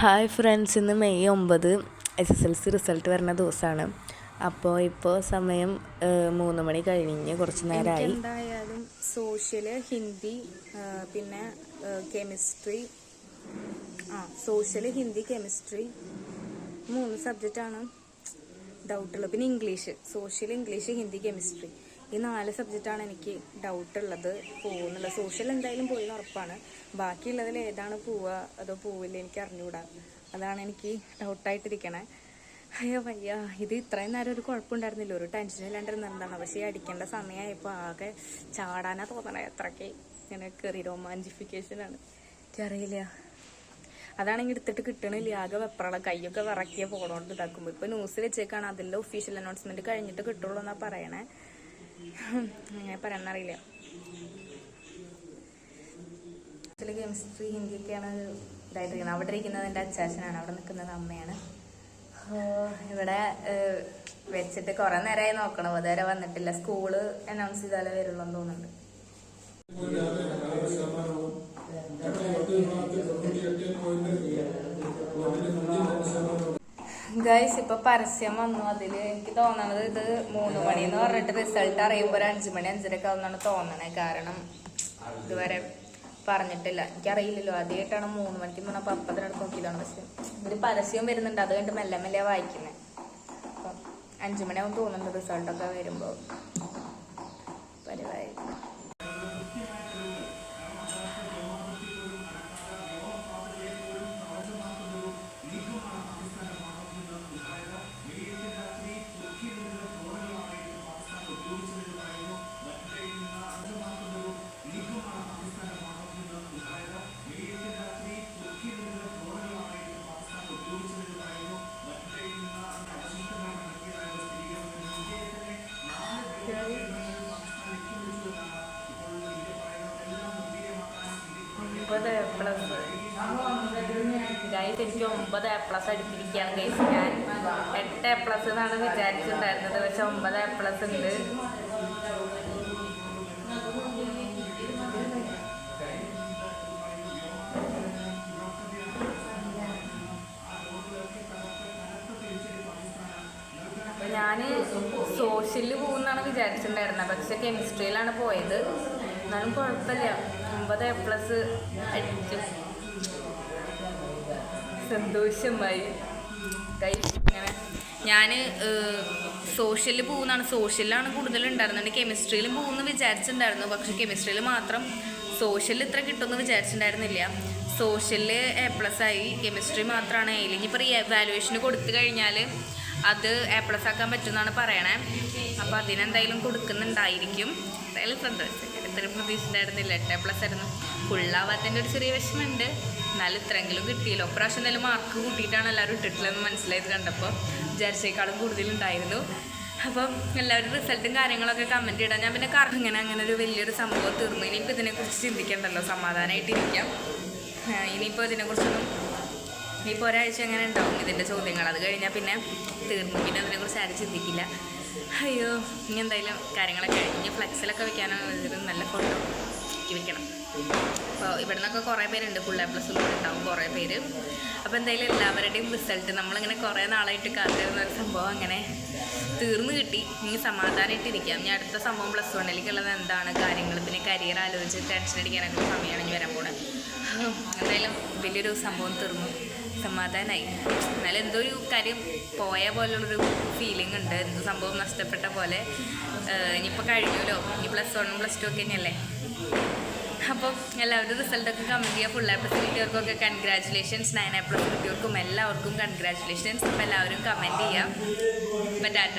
Hi friends, ഇന്ന് May 9 SSLC result വരുന്ന ദിവസമാണ്. ഇപ്പോൾ സമയം 3 മണി കഴിഞ്ഞ് കുറച്ച് നേരമായി. എന്തായാലും സോഷ്യൽ, ഹിന്ദി, പിന്നെ കെമിസ്ട്രി, ഹിന്ദി, കെമിസ്ട്രി 3 സബ്ജക്റ്റാണ് ഡൗട്ടുള്ളത്. പിന്നെ English, social, English, Hindi, chemistry ഈ 4 സബ്ജക്റ്റാണ് എനിക്ക് ഡൗട്ടുള്ളത്. പോകുന്നുള്ളത് സോഷ്യൽ എന്തായാലും പോയി ഉറപ്പാണ്. ബാക്കിയുള്ളതിൽ ഏതാണ് പോവുക അതോ പോവില്ല എനിക്ക് അറിഞ്ഞുകൂടാ. അതാണ് എനിക്ക് ഡൗട്ടായിട്ടിരിക്കണേ. അയ്യോ വയ്യ, ഇത് ഇത്രയും നേരം ഒരു കുഴപ്പമുണ്ടായിരുന്നില്ല, ഒരു ടെൻഷൻ ഇല്ലാണ്ടിരുന്നെന്താണ്. പക്ഷേ അടിക്കേണ്ട സമയമായപ്പോൾ ആകെ ചാടാനാ തോന്നണേ. അത്രയ്ക്ക് ഇങ്ങനെ കയറി റൊമാൻറ്റിഫിക്കേഷനാണ്. എനിക്കറിയില്ല, അതാണെങ്കിൽ എടുത്തിട്ട് കിട്ടണില്ല. ആകെ വെപ്രള കൈയൊക്കെ വിറക്കിയ പോണോണ്ട് ഇതാക്കുമ്പോൾ ഇപ്പോൾ ന്യൂസ് വെച്ചേക്കാണ്. അതിൻ്റെ ഒഫീഷ്യൽ അനൗൺസ്മെൻറ്റ് കഴിഞ്ഞിട്ട് കിട്ടുള്ളൂ എന്നാണ് പറയണേ. അങ്ങനെ പറയാനറിയില്ല. കെമിസ്ട്രി, ഹിന്ദിയൊക്കെയാണ് ഇതായിട്ടിരിക്കുന്നത്. അവിടെ ഇരിക്കുന്നത് എൻ്റെ അച്ചാച്ചനാണ്, അവിടെ നിൽക്കുന്നത് അമ്മയാണ്. ഇവിടെ വെച്ചിട്ട് കുറേ നേരമായി നോക്കണം, അതുവരെ വന്നിട്ടില്ല. സ്കൂള് അനൗൺസ് ചെയ്താലേ വരുള്ളൂ എന്ന് തോന്നുന്നുണ്ട്. ഗൈസ്, ഇപ്പൊ പരസ്യം വന്നു. അതില് എനിക്ക് തോന്നണത് ഇത് 3 മണി എന്ന് പറഞ്ഞിട്ട് റിസൾട്ട് അറിയുമ്പോൾ ഒരു 5 മണി 5:30 ആവുന്നാണ് തോന്നണേ. കാരണം ഇതുവരെ പറഞ്ഞിട്ടില്ല, എനിക്കറിയില്ലല്ലോ. ആദ്യമായിട്ടാണ് 3 മണിക്ക് പറഞ്ഞപ്പോൾ അപ്പത്തിനടുത്ത് നോക്കിയതാണ്. പക്ഷെ ഇതിൽ പരസ്യം വരുന്നുണ്ട്, അത് കണ്ട് മെല്ലെ മെല്ലെ വായിക്കുന്നത്. അപ്പം 5 മണിയാവും തോന്നുന്നുണ്ട് റിസൾട്ടൊക്കെ വരുമ്പോൾ. പരിപാടി ഗൈസ്, എനിക്ക് 9 A+ അടിച്ചിരിക്കുകയാണ് ഗൈസ്. ഞാൻ 8 A+ എന്നാണ് വിചാരിച്ചിട്ടുണ്ടായിരുന്നത്, പക്ഷെ 9 A+ ഉണ്ട്. അപ്പോൾ ഞാൻ സോഷ്യലിൽ പോകുമെന്നാണ് വിചാരിച്ചിട്ടുണ്ടായിരുന്നത്, പക്ഷെ കെമിസ്ട്രിയിലാണ് പോയത്. എന്നാലും കുഴപ്പമില്ല, 9 A+ അടിച്ചു. സന്തോഷമായി ഗൈസ്. ഇങ്ങനെ ഞാൻ സോഷ്യലിൽ പോകുന്നതാണ്, സോഷ്യലിലാണ് കൂടുതലുണ്ടായിരുന്നത്. കെമിസ്ട്രിയിലും പോകുമെന്ന് വിചാരിച്ചിട്ടുണ്ടായിരുന്നു, പക്ഷെ കെമിസ്ട്രിയിൽ മാത്രം. സോഷ്യലിൽ ഇത്ര കിട്ടുമെന്ന് വിചാരിച്ചിട്ടുണ്ടായിരുന്നില്ല. സോഷ്യലിൽ A+ ആയി, കെമിസ്ട്രി മാത്രമാണ് A. ഇനിയിപ്പോൾ വാലുവേഷന് കൊടുത്തു കഴിഞ്ഞാൽ അത് A+ ആക്കാൻ പറ്റുമെന്നാണ് പറയണേ. അപ്പോൾ അതിനെന്തായാലും കൊടുക്കുന്നുണ്ടായിരിക്കും. എന്തായാലും സന്തോഷം. ഇത്രയും പ്രതീക്ഷിച്ചിട്ടുണ്ടായിരുന്നില്ല. 8 A+ ആയിരുന്നു. ഫുള്ളാവാത്തതിൻ്റെ ഒരു ചെറിയ വിഷമമുണ്ട്. എന്നാലും ഇത്രയെങ്കിലും കിട്ടിയല്ലോ. പ്രാവശ്യം എന്തായാലും മാർക്ക് കൂട്ടിയിട്ടാണ് എല്ലാവരും ഇട്ടിട്ടില്ലെന്ന് മനസ്സിലായത് കണ്ടപ്പോൾ. വിചാരിച്ചേക്കാളും കൂടുതലുണ്ടായിരുന്നു. അപ്പം എല്ലാവരും റിസൾട്ടും കാര്യങ്ങളൊക്കെ കമൻറ്റ് ഇടാം. ഞാൻ പിന്നെ അങ്ങനെ ഒരു വലിയൊരു സംഭവം തീർന്നു. ഇനിയിപ്പോൾ ഇതിനെക്കുറിച്ച് ചിന്തിക്കണ്ടല്ലോ, സമാധാനമായിട്ടിരിക്കാം. ഇനിയിപ്പോൾ ഇനിയിപ്പോൾ ഒരാഴ്ച അങ്ങനെ ഉണ്ടാവും ഇതിൻ്റെ ചോദ്യങ്ങൾ. അത് കഴിഞ്ഞാൽ പിന്നെ തീർന്നു. പിന്നെ അതിനെക്കുറിച്ച് ആരും ചിന്തിക്കില്ല. അയ്യോ, ഇനി എന്തായാലും കാര്യങ്ങളൊക്കെ കഴിഞ്ഞ് ഫ്ലെക്സിലൊക്കെ വെക്കാനോ നല്ല ഫോട്ടോ വെക്കണം. അപ്പോൾ ഇവിടെ നിന്നൊക്കെ കുറേ പേരുണ്ട്, ഫുൾ A+ ഉണ്ടാവും കുറേ പേര്. അപ്പോൾ എന്തായാലും എല്ലാവരുടെയും റിസൾട്ട് നമ്മളിങ്ങനെ കുറേ നാളായിട്ട് കാത്തിരുന്നൊരു സംഭവം അങ്ങനെ തീർന്നു കിട്ടി. ഇനി സമാധാനമായിട്ടിരിക്കാം. ഇനി അടുത്ത സംഭവം +1ലേക്കുള്ളത് എന്താണ് കാര്യങ്ങൾ, പിന്നെ കരിയർ ആലോചിച്ച് ടെൻഷൻ അടിക്കാനൊക്കെ സമയമാണ് ഇനി വരാൻ പോകുന്നത്. എന്തായാലും വലിയൊരു സംഭവം തീർന്നു, സമാധാനമായി. എന്നാലും എന്തോ ഒരു കാര്യം പോയ പോലുള്ളൊരു ഫീലിംഗ് ഉണ്ട്, എന്തോ സംഭവം നഷ്ടപ്പെട്ട പോലെ. ഇനിയിപ്പോൾ കഴിഞ്ഞല്ലോ, ഇനി +1 +2 ഒക്കെ തന്നെയല്ലേ. അപ്പോൾ എല്ലാവരും റിസൾട്ടൊക്കെ കമൻറ്റ് ചെയ്യുക. ഫുൾ A+ കിട്ടിയവർക്കൊക്കെ കൺഗ്രാജുലേഷൻസ്, 9 A+ കിട്ടിയവർക്കും എല്ലാവർക്കും കൺഗ്രാജുലേഷൻസ്. അപ്പോൾ എല്ലാവരും കമൻറ്റ് ചെയ്യുക. അപ്പോൾ ടാറ്റ.